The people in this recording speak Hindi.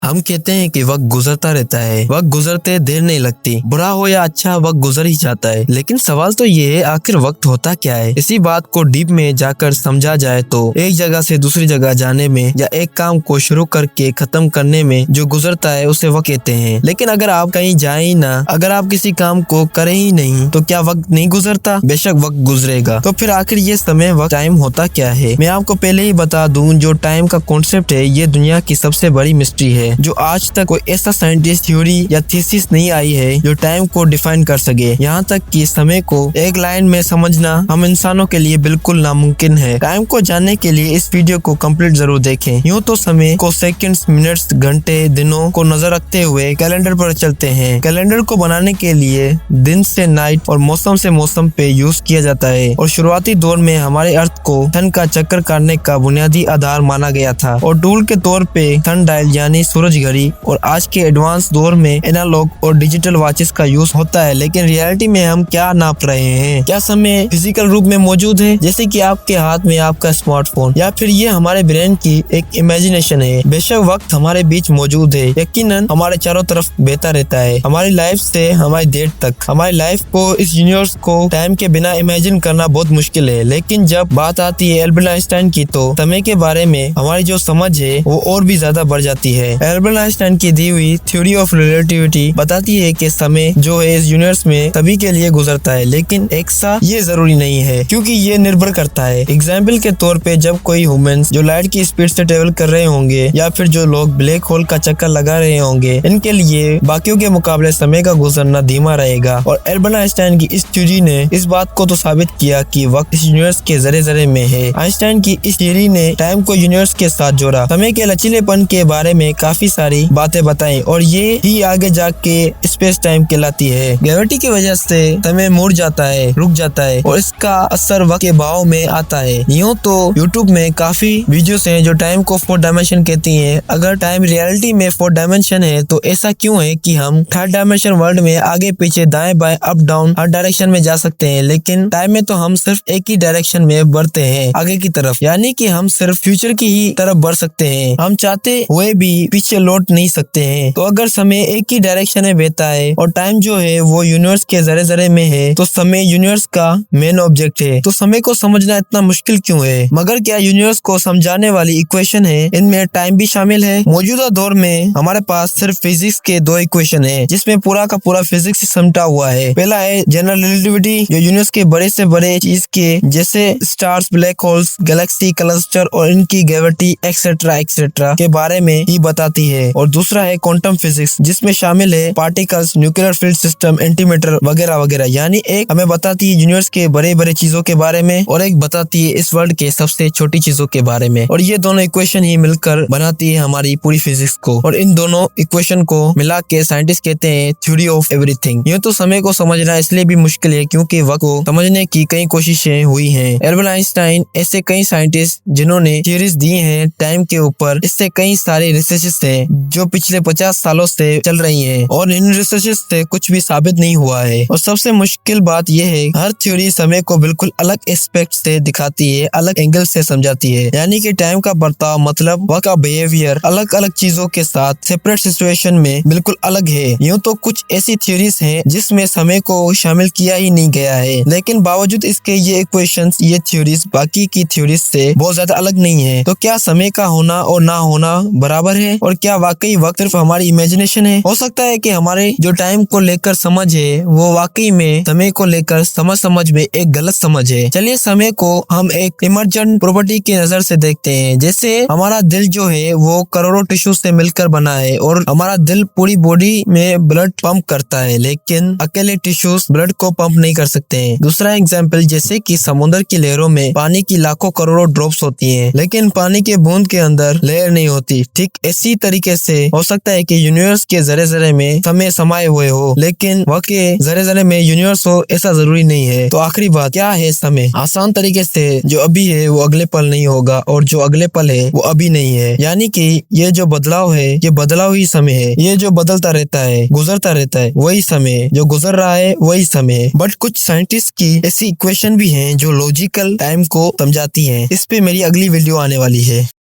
हम कहते हैं कि वक्त गुजरता रहता है, वक्त गुजरते देर नहीं लगती, बुरा हो या अच्छा वक्त गुजर ही जाता है। लेकिन सवाल तो ये है, आखिर वक्त होता क्या है। इसी बात को डीप में जाकर समझा जाए तो एक जगह से दूसरी जगह जाने में या एक काम को शुरू करके खत्म करने में जो गुजरता है उसे वक्त कहते हैं। लेकिन अगर आप कहीं जाए ही ना, अगर आप किसी काम को करें ही नहीं, तो क्या वक्त नहीं गुजरता? बेशक वक्त गुजरेगा। तो फिर आखिर ये समय वक्त टाइम होता क्या है? मैं आपको पहले ही बता दूं, जो टाइम का कॉन्सेप्ट है ये दुनिया की सबसे बड़ी मिस्ट्री है। जो आज तक कोई ऐसा साइंटिस्ट थ्योरी या थीसिस नहीं आई है जो टाइम को डिफाइन कर सके। यहाँ तक कि समय को एक लाइन में समझना हम इंसानों के लिए बिल्कुल नामुमकिन है। टाइम को जानने के लिए इस वीडियो को कंप्लीट जरूर देखें। यूँ तो समय को सेकंड्स, मिनट्स, घंटे, दिनों को नजर रखते हुए कैलेंडर पर चलते हैं। कैलेंडर को बनाने के लिए दिन से नाइट और मौसम से मौसम पे यूज किया जाता है और शुरुआती दौर में हमारे अर्थ को सन का चक्कर काटने का बुनियादी आधार माना गया था और टूल के तौर पे सन डायल यानी सूरज घड़ी और आज के एडवांस दौर में एनालॉग और डिजिटल वॉचेस का यूज होता है। लेकिन रियलिटी में हम क्या नाप रहे हैं? क्या समय फिजिकल रूप में मौजूद है, जैसे कि आपके हाथ में आपका स्मार्टफोन, या फिर ये हमारे ब्रेन की एक इमेजिनेशन है? बेशक वक्त हमारे बीच मौजूद है, यकीनन हमारे चारों तरफ बहता रहता है, हमारी लाइफ से हमारी डेथ तक। हमारी लाइफ को, इस यूनिवर्स को टाइम के बिना इमेजिन करना बहुत मुश्किल है। लेकिन जब बात आती है एल्बर्ट आइंस्टाइन की, तो समय के बारे में हमारी जो समझ है वो और भी ज्यादा बढ़ जाती है। एल्बर्ट आइंस्टाइन की दी हुई थ्योरी ऑफ रिलेटिविटी बताती है कि समय जो है इस यूनिवर्स में सभी के लिए गुजरता है, लेकिन एक सा ये जरूरी नहीं है, क्योंकि ये निर्भर करता है। एग्जाम्पल के तौर पे जब कोई ह्यूमंस जो लाइट की स्पीड से ट्रेवल कर रहे होंगे या फिर जो लोग ब्लैक होल का चक्कर लगा रहे होंगे, इनके लिए बाकियों के मुकाबले समय का गुजरना धीमा रहेगा। और एल्बर्ट आइंस्टाइन की इस थ्योरी ने इस बात को तो साबित किया कि वक्त इस यूनिवर्स के जरे जरे में है। आइंस्टाइन की इस थ्योरी ने टाइम को यूनिवर्स के साथ जोड़ा, समय के लचीलेपन के बारे में काफी सारी बातें बताई और ये ही आगे जाके स्पेस टाइम कहलाती है। ग्रेविटी की वजह से समय मुड़ जाता है, रुक जाता है और इसका असर वक्त के भाव में आता है। यूँ तो यूट्यूब में काफी वीडियोस हैं जो टाइम को 4 डायमेंशन कहती हैं। अगर टाइम रियलिटी में 4 डायमेंशन है तो ऐसा क्यों है कि हम 3rd डायमेंशन वर्ल्ड में आगे पीछे दाएं बाएं अप डाउन हर डायरेक्शन में जा सकते हैं, लेकिन टाइम में तो हम सिर्फ एक ही डायरेक्शन में बढ़ते हैं, आगे की तरफ, यानी कि हम सिर्फ फ्यूचर की ही तरफ बढ़ सकते हैं। हम चाहते हुए भी पीछे लौट नहीं सकते हैं। तो अगर समय एक ही डायरेक्शन में बहता है और टाइम जो है वो यूनिवर्स के जरे जरे में है, तो समय यूनिवर्स का मेन ऑब्जेक्ट है। तो समय को समझना इतना मुश्किल क्यों है? मगर क्या यूनिवर्स को समझाने वाली इक्वेशन है, इनमें टाइम भी शामिल है? मौजूदा दौर में हमारे पास सिर्फ फिजिक्स के 2 इक्वेशन है जिसमें पूरा का पूरा फिजिक्स समटा हुआ है। पहला है जनरल रिलेटिविटी, जो यूनिवर्स के बड़े से बड़े चीज के जैसे stars, black holes, Galaxy, cluster और इनकी ग्रेविटी एक्सेट्रा एक्सेट्रा के बारे में ही बताती है। और दूसरा है क्वांटम फिजिक्स, जिसमें शामिल है particles, nuclear field system, antimatter वगैरह वगैरह। यानी एक हमें बताती है यूनिवर्स के बड़े बड़े चीजों के बारे में और एक बताती है इस वर्ल्ड के सबसे छोटी चीजों के बारे में। और ये दोनों इक्वेशन ही मिलकर बनाती है हमारी पूरी फिजिक्स को। और इन दोनों इक्वेशन को मिला के साइंटिस्ट कहते हैं थ्योरी ऑफ एवरीथिंग। ये तो समय को समझना इसलिए भी मुश्किल है क्योंकि वक्त को समझने की कई कोशिशें हुई हैं। एल्बर्ट आइंस्टाइन ऐसे कई साइंटिस्ट जिन्होंने थ्योरीज दी हैं टाइम के ऊपर, इससे कई सारे रिसर्चेस हैं जो पिछले 50 सालों से चल रही हैं और इन रिसर्चेस से कुछ भी साबित नहीं हुआ है। और सबसे मुश्किल बात यह है, हर थ्योरी समय को बिल्कुल अलग एस्पेक्ट से दिखाती है, अलग एंगल से समझाती है। यानी कि टाइम का बर्ताव, मतलब वक्त का बिहेवियर अलग अलग चीजों के साथ सेपरेट सिचुएशन में बिल्कुल अलग है। यूँ तो कुछ ऐसी थ्योरीज हैं जिसमें समय को शामिल किया ही नहीं गया है, लेकिन बावजूद इसके ये इक्वेशंस, ये थ्योरीज बाकी की थ्योरीज से बहुत ज्यादा अलग नहीं है। तो क्या समय का होना और ना होना बराबर है? और क्या वाकई वक्त सिर्फ हमारी इमेजिनेशन है? हो सकता है कि हमारे जो टाइम को लेकर समझ है वो वाकई में समय को लेकर समझ में एक गलत समझ है। चलिए समय को हम एक इमर्जेंट प्रॉपर्टी की नजर से देखते हैं। जैसे हमारा दिल जो है वो करोड़ों टिश्यू से मिलकर बना है और हमारा दिल पूरी बॉडी में ब्लड पंप करता है, लेकिन अकेले टिश्यूज ब्लड को पंप नहीं कर सकते हैं। दूसरा एग्जाम्पल, जैसे कि समुद्र की लहरों में पानी की लाखों करोड़ों ड्रॉप्स होती हैं, लेकिन पानी के बूंद के अंदर लेयर नहीं होती। ठीक इसी तरीके से हो सकता है कि यूनिवर्स के जरे जरे में समय समाये हुए हो, लेकिन वह के जरे जरे में यूनिवर्स हो ऐसा जरूरी नहीं है। तो आखिरी बात, क्या है समय? आसान तरीके से जो अभी है वो अगले पल नहीं होगा और जो अगले पल है वो अभी नहीं है। यानी कि ये जो बदलाव है ये बदलाव ही समय है। ये जो बदलता रहता है, गुजरता रहता है, वही समय है। जो गुजर रहा है वही समय है। बट कुछ साइंटिस्ट की ऐसी इक्वेशन भी हैं जो लॉजिकल टाइम को समझाती हैं। इस पे मेरी अगली वीडियो आने वाली है।